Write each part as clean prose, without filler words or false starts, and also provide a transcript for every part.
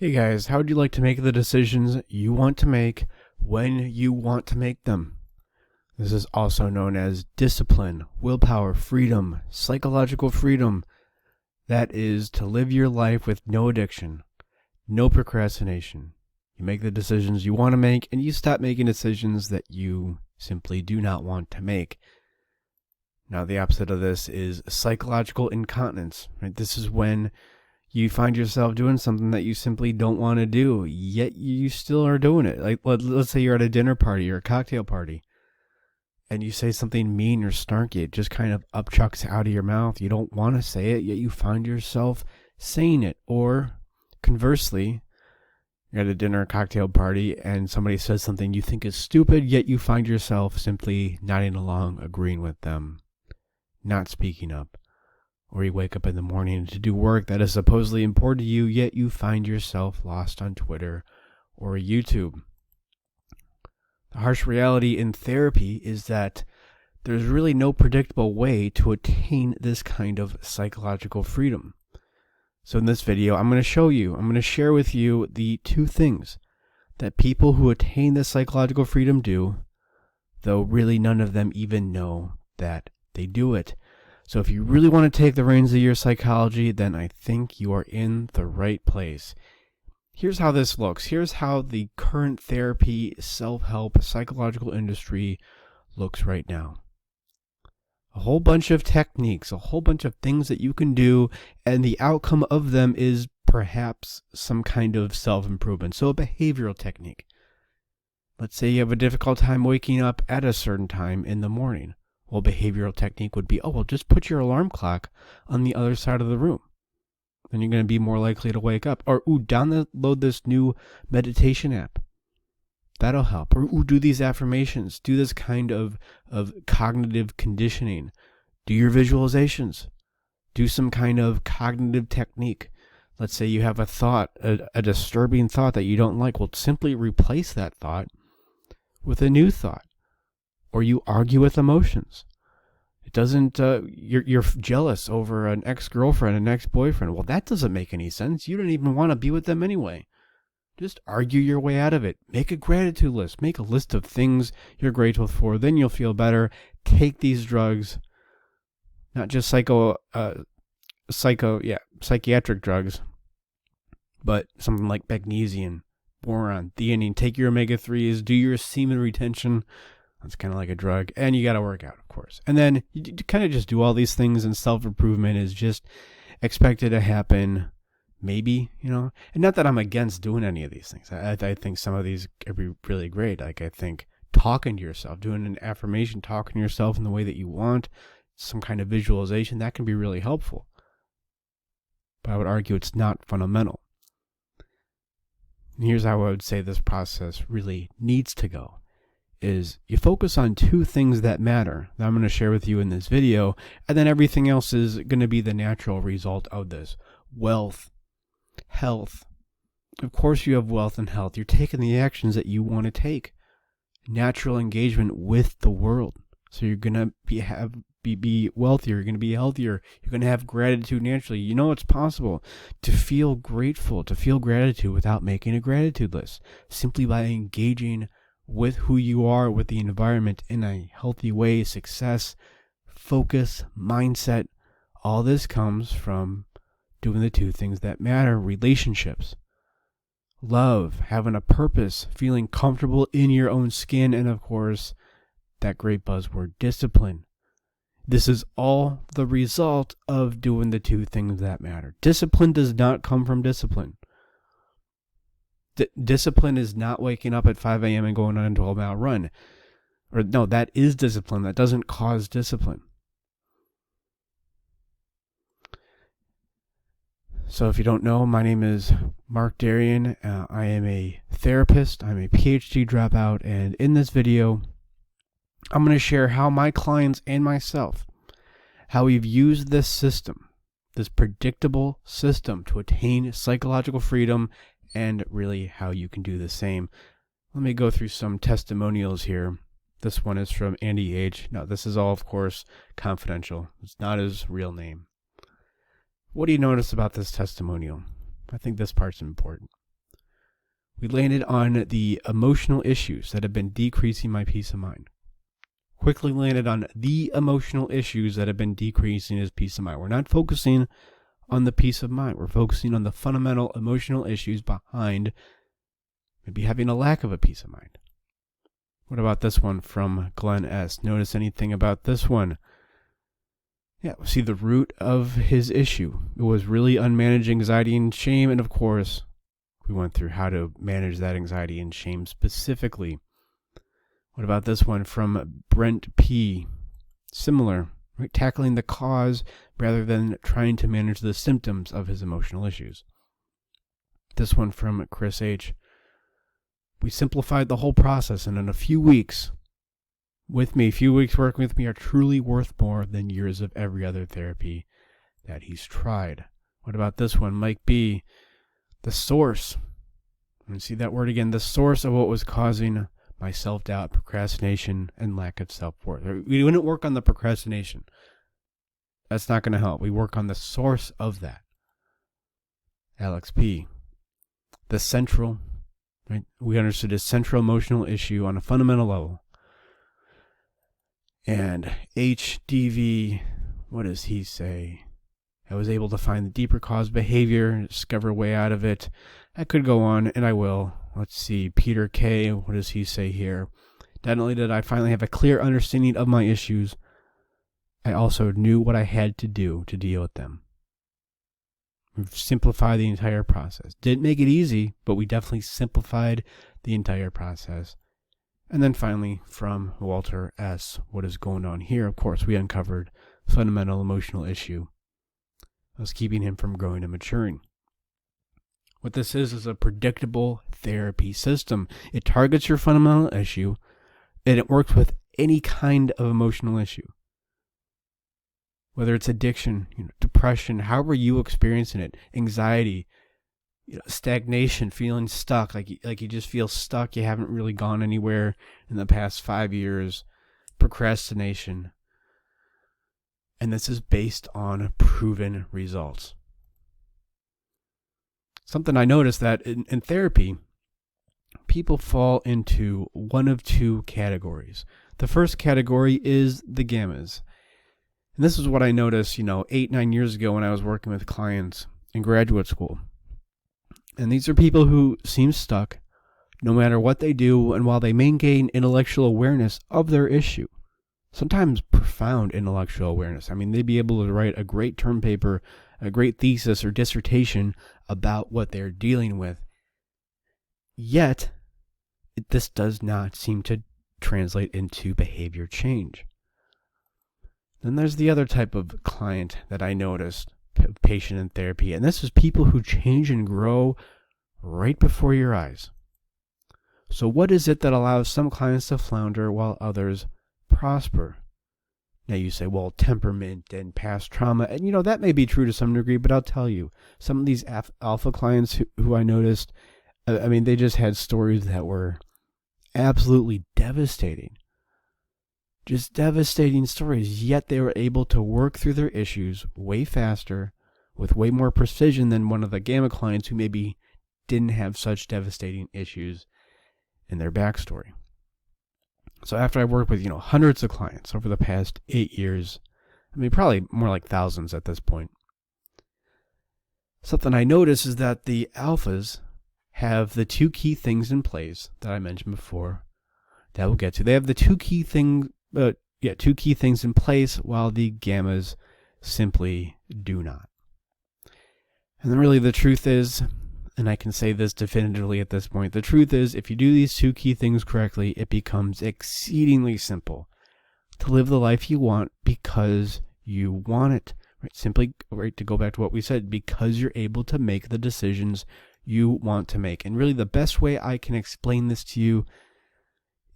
Hey guys, how would you like to make the decisions you want to make when you want to make them? This is also known as discipline, willpower, freedom, psychological freedom. That is to live your life with no addiction, no procrastination. You make the decisions you want to make and you stop making decisions that you simply do not want to make. Now, the opposite of this is psychological incontinence, right? This is when you find yourself doing something that you simply don't want to do, yet you still are doing it. Like, let's say you're at a dinner party or a cocktail party, and you say something mean or snarky. It just kind of upchucks out of your mouth. You don't want to say it, yet you find yourself saying it. Or conversely, you're at a dinner or cocktail party, and somebody says something you think is stupid, yet you find yourself simply nodding along, agreeing with them, not speaking up. Or you wake up in the morning to do work that is supposedly important to you, yet you find yourself lost on Twitter or YouTube. The harsh reality in therapy is that there's really no predictable way to attain this kind of psychological freedom. So in this video, I'm going to share with you the two things that people who attain this psychological freedom do, though really none of them even know that they do it. So if you really want to take the reins of your psychology, then I think you are in the right place. Here's how this looks. Here's how the current therapy, self-help, psychological industry looks right now. A whole bunch of techniques, a whole bunch of things that you can do, and the outcome of them is perhaps some kind of self-improvement. So a behavioral technique. Let's say you have a difficult time waking up at a certain time in the morning. Well, behavioral technique would be, just put your alarm clock on the other side of the room. Then you're going to be more likely to wake up. Or, download this new meditation app. That'll help. Or, do these affirmations. Do this kind of cognitive conditioning. Do your visualizations. Do some kind of cognitive technique. Let's say you have a thought, a disturbing thought that you don't like. Well, simply replace that thought with a new thought. Or you argue with emotions. It doesn't, you're jealous over an ex-girlfriend, an ex-boyfriend. Well, that doesn't make any sense. You don't even want to be with them anyway. Just argue your way out of it. Make a gratitude list. Make a list of things you're grateful for. Then you'll feel better. Take these drugs. Not just psychiatric drugs, but something like magnesium, boron, theanine. Take your omega-3s. Do your semen retention. That's kind of like a drug. And you got to work out, of course. And then you kind of just do all these things, and self-improvement is just expected to happen, maybe, And not that I'm against doing any of these things. I think some of these could be really great. Like, I think talking to yourself, doing an affirmation, talking to yourself in the way that you want, some kind of visualization, that can be really helpful. But I would argue it's not fundamental. And here's how I would say this process really needs to go. Is you focus on two things that matter that I'm going to share with you in this video, and then everything else is going to be the natural result of this. Wealth, health. Of course you have wealth and health. You're taking the actions that you want to take. Natural engagement with the world. So you're going to be wealthier, you're going to be healthier, you're going to have gratitude naturally. You know it's possible to feel grateful, to feel gratitude without making a gratitude list. Simply by engaging with who you are, with the environment in a healthy way. Success, focus, mindset, all this comes from doing the two things that matter. Relationships, love, having a purpose, feeling comfortable in your own skin, and of course, that great buzzword, discipline. This is all the result of doing the two things that matter. Discipline does not come from discipline. Discipline is not waking up at 5 a.m. and going on a 12-mile run. Or no, that is discipline. That doesn't cause discipline. So if you don't know, my name is Mark Darian. I am a therapist. I'm a PhD dropout. And in this video, I'm going to share how my clients and myself, how we've used this system, this predictable system to attain psychological freedom, and really how you can do the same. Let me go through some testimonials here. This one is from Andy H. Now, this is all, of course, confidential. It's not his real name. What do you notice about this testimonial? I think this part's important. We landed on the emotional issues that have been decreasing my peace of mind. Quickly landed on the emotional issues that have been decreasing his peace of mind. We're not focusing on the peace of mind. We're focusing on the fundamental emotional issues behind maybe having a lack of a peace of mind. What about this one from Glenn S? Notice anything about this one? Yeah, see the root of his issue. It was really unmanaged anxiety and shame. And of course, we went through how to manage that anxiety and shame specifically. What about this one from Brent P? Similar, right? Tackling the cause rather than trying to manage the symptoms of his emotional issues. This one from Chris H. We simplified the whole process, and in a few weeks working with me are truly worth more than years of every other therapy that he's tried. What about this one? Mike B. The source. And see that word again, the source of what was causing my self-doubt, procrastination, and lack of self-worth. We wouldn't work on the procrastination. That's not going to help. We work on the source of that. Alex P. The central, right? We understood a central emotional issue on a fundamental level. And HDV, what does he say? I was able to find the deeper cause behavior, discover a way out of it. I could go on, and I will. Let's see. Peter K., what does he say here? Not only did I finally have a clear understanding of my issues, I also knew what I had to do to deal with them. We've simplified the entire process. Didn't make it easy, but we definitely simplified the entire process. And then finally, from Walter S., what is going on here? Of course, we uncovered fundamental emotional issue that was keeping him from growing and maturing. What this is a predictable therapy system. It targets your fundamental issue, and it works with any kind of emotional issue. Whether it's addiction, depression, however you experiencing it, anxiety, stagnation, feeling stuck, like you just feel stuck, you haven't really gone anywhere in the past 5 years, procrastination. And this is based on proven results. Something I noticed that in therapy, people fall into one of two categories. The first category is the gammas. And this is what I noticed, 8-9 years ago when I was working with clients in graduate school. And these are people who seem stuck no matter what they do, and while they may gain intellectual awareness of their issue, sometimes profound intellectual awareness. I mean, they'd be able to write a great term paper, a great thesis or dissertation about what they're dealing with. Yet, this does not seem to translate into behavior change. Then there's the other type of client that I noticed, patient in therapy, and this is people who change and grow right before your eyes. So what is it that allows some clients to flounder while others prosper? Now you say, well, temperament and past trauma, and that may be true to some degree, but I'll tell you, some of these alpha clients who I noticed, they just had stories that were absolutely devastating. Just devastating stories, yet they were able to work through their issues way faster, with way more precision than one of the gamma clients who maybe didn't have such devastating issues in their backstory. So after I worked with, hundreds of clients over the past 8 years, probably more like thousands at this point, something I noticed is that the alphas have the two key things in place that I mentioned before that we'll get to. They have the two key things in place, while the gammas simply do not. And then really the truth is, and I can say this definitively at this point, the truth is, if you do these two key things correctly, it becomes exceedingly simple to live the life you want because you want it. Right? Simply, right, to go back to what we said, because you're able to make the decisions you want to make. And really the best way I can explain this to you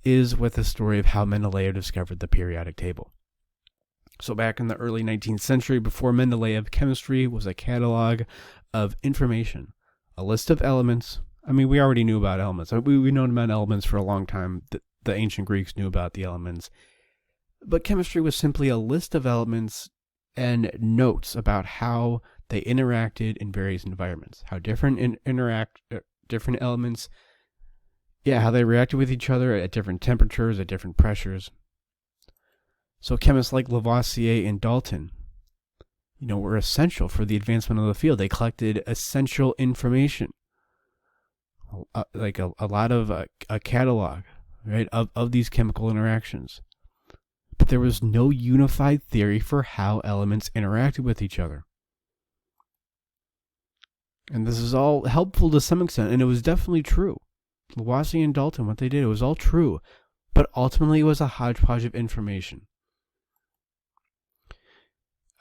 is with the story of how Mendeleev discovered the periodic table. So back in the early 19th century, before Mendeleev, chemistry was a catalog of information, a list of elements. We already knew about elements. We've known about elements for a long time. The ancient Greeks knew about the elements. But chemistry was simply a list of elements and notes about how they interacted in various environments, how different elements how they reacted with each other at different temperatures, at different pressures. So chemists like Lavoisier and Dalton, were essential for the advancement of the field. They collected essential information, like a lot of a catalog, right, of these chemical interactions. But there was no unified theory for how elements interacted with each other. And this is all helpful to some extent, and it was definitely true. Lavoisier and Dalton, what they did, it was all true. But ultimately, it was a hodgepodge of information.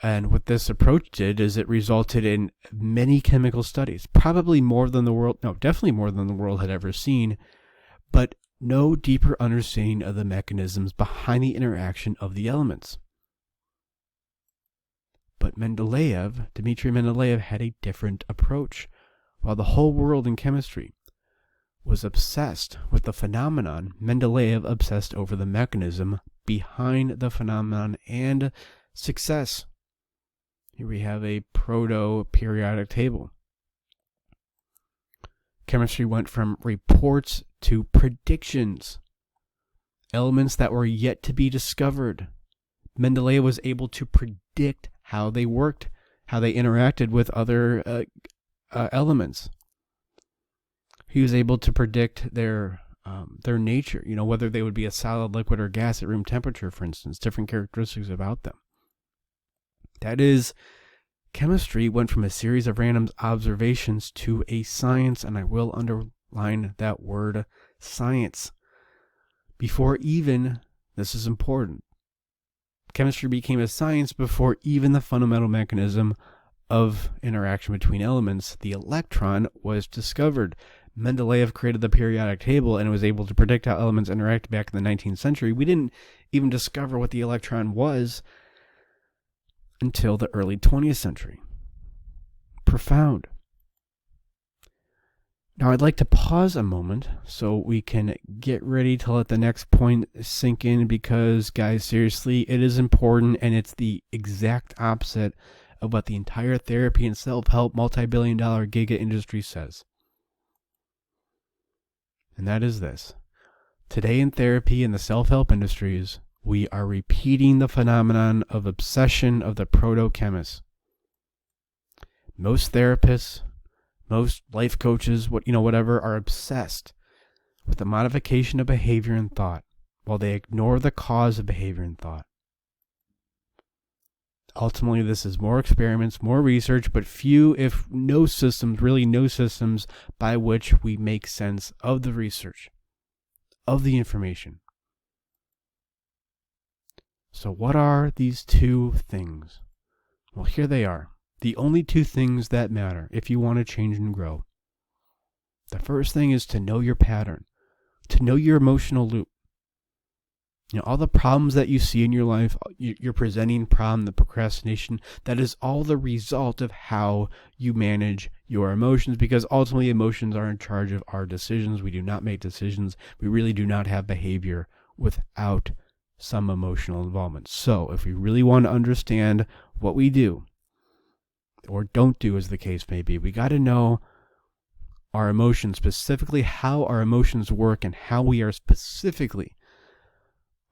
And what this approach did is it resulted in many chemical studies, definitely more than the world had ever seen, but no deeper understanding of the mechanisms behind the interaction of the elements. But Dmitry Mendeleev had a different approach. While the whole world in chemistry was obsessed with the phenomenon, Mendeleev obsessed over the mechanism behind the phenomenon and success. Here we have a proto-periodic table. Chemistry went from reports to predictions. Elements that were yet to be discovered. Mendeleev was able to predict how they worked, how they interacted with other elements. He was able to predict their nature, whether they would be a solid, liquid, or gas at room temperature, for instance, different characteristics about them. That is, chemistry went from a series of random observations to a science, and I will underline that word, science. This is important, chemistry became a science before even the fundamental mechanism of interaction between elements, the electron, was discovered. Mendeleev created the periodic table and was able to predict how elements interact back in the 19th century. We didn't even discover what the electron was until the early 20th century. Profound. Now I'd like to pause a moment so we can get ready to let the next point sink in, because, guys, seriously, it is important, and it's the exact opposite of what the entire therapy and self-help multi-billion-dollar giga industry says. And that is this. Today in therapy and the self-help industries, we are repeating the phenomenon of obsession of the proto-chemists. Most therapists, most life coaches, whatever, are obsessed with the modification of behavior and thought, while they ignore the cause of behavior and thought. Ultimately, this is more experiments, more research, but few, if no systems, really no systems, by which we make sense of the research, of the information. So what are these two things? Well, here they are. The only two things that matter if you want to change and grow. The first thing is to know your pattern, to know your emotional loop. All the problems that you see in your life, your presenting problem, the procrastination, that is all the result of how you manage your emotions, because ultimately emotions are in charge of our decisions. We do not make decisions. We really do not have behavior without some emotional involvement. So if we really want to understand what we do, or don't do as the case may be, we got to know our emotions, specifically how our emotions work and how we are specifically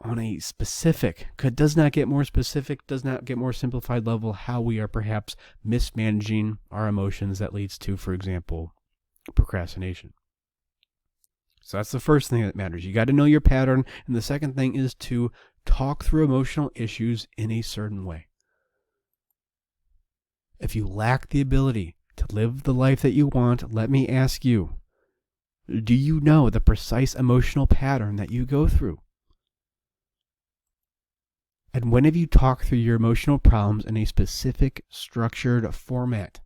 on a specific, does not get more specific, does not get more simplified level, how we are perhaps mismanaging our emotions that leads to, for example, procrastination. So that's the first thing that matters. You got to know your pattern. And the second thing is to talk through emotional issues in a certain way. If you lack the ability to live the life that you want, let me ask you, do you know the precise emotional pattern that you go through? And when have you talked through your emotional problems in a specific, structured format?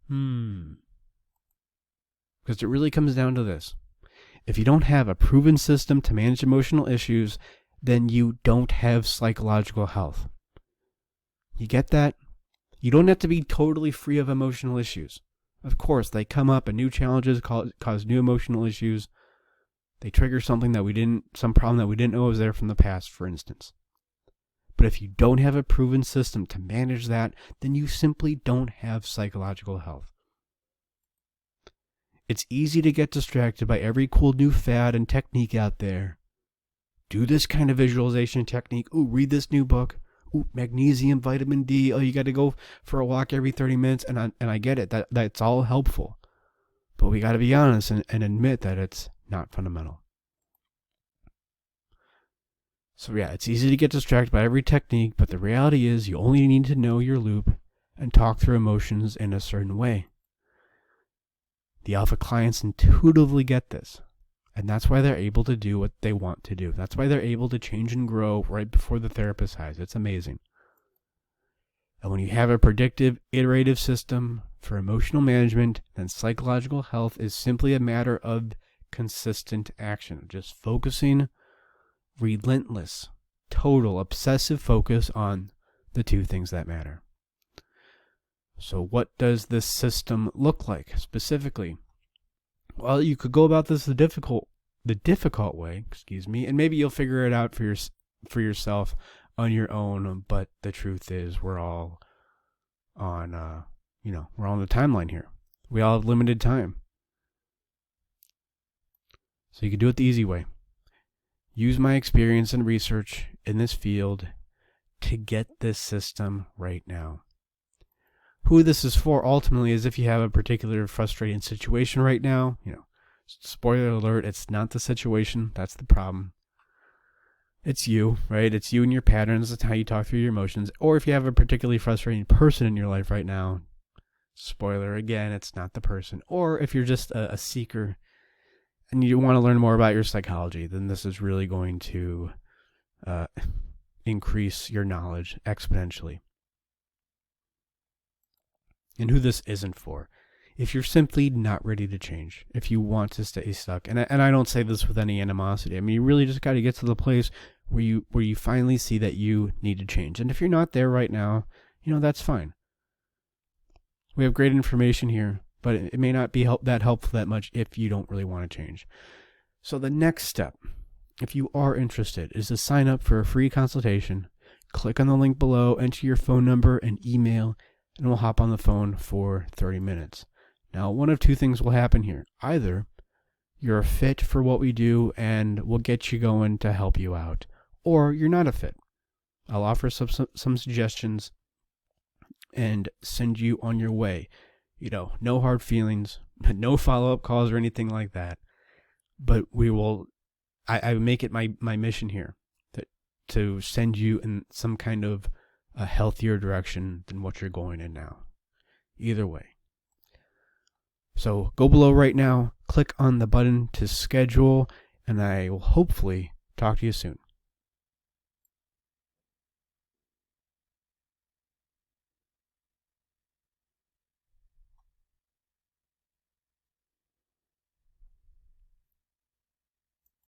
Because it really comes down to this. If you don't have a proven system to manage emotional issues, then you don't have psychological health. You get that? You don't have to be totally free of emotional issues. Of course, they come up and new challenges cause new emotional issues. They trigger some problem that we didn't know was there from the past, for instance. But if you don't have a proven system to manage that, then you simply don't have psychological health. It's easy to get distracted by every cool new fad and technique out there. Do this kind of visualization technique. Ooh, read this new book. Ooh, magnesium, vitamin D. Oh, you got to go for a walk every 30 minutes. And I get it. That's all helpful. But we got to be honest and admit that it's not fundamental. So yeah, it's easy to get distracted by every technique, but the reality is you only need to know your loop and talk through emotions in a certain way. The alpha clients intuitively get this, and that's why they're able to do what they want to do. That's why they're able to change and grow right before the therapist's eyes. It's amazing. And when you have a predictive, iterative system for emotional management, then psychological health is simply a matter of consistent action. Just focusing, relentless, total, obsessive focus on the two things that matter. So what does this system look like specifically? Well, you could go about this the difficult way, and maybe you'll figure it out for yourself on your own, but the truth is we're all on we're on the timeline here. We all have limited time. So you can do it the easy way. Use my experience and research in this field to get this system right now. Who this is for ultimately is if you have a particular frustrating situation right now. Spoiler alert, it's not the situation, that's the problem. It's you, right? It's you and your patterns. It's how you talk through your emotions. Or if you have a particularly frustrating person in your life right now, spoiler again, it's not the person. Or if you're just a seeker and you want to learn more about your psychology, then this is really going to increase your knowledge exponentially. And who this isn't for. If you're simply not ready to change, if you want to stay stuck, and I don't say this with any animosity. I mean, you really just got to get to the place where you finally see that you need to change. And if you're not there right now, that's fine. We have great information here, but it may not be that helpful that much if you don't really want to change. So the next step, if you are interested, is to sign up for a free consultation. Click on the link below, enter your phone number and email, and we'll hop on the phone for 30 minutes. Now, one of two things will happen here. Either you're a fit for what we do and we'll get you going to help you out, or you're not a fit. I'll offer some suggestions and send you on your way. No hard feelings, no follow-up calls or anything like that. But I make it my mission here to send you in some kind of a healthier direction than what you're going in now. Either way. So go below right now, click on the button to schedule, and I will hopefully talk to you soon.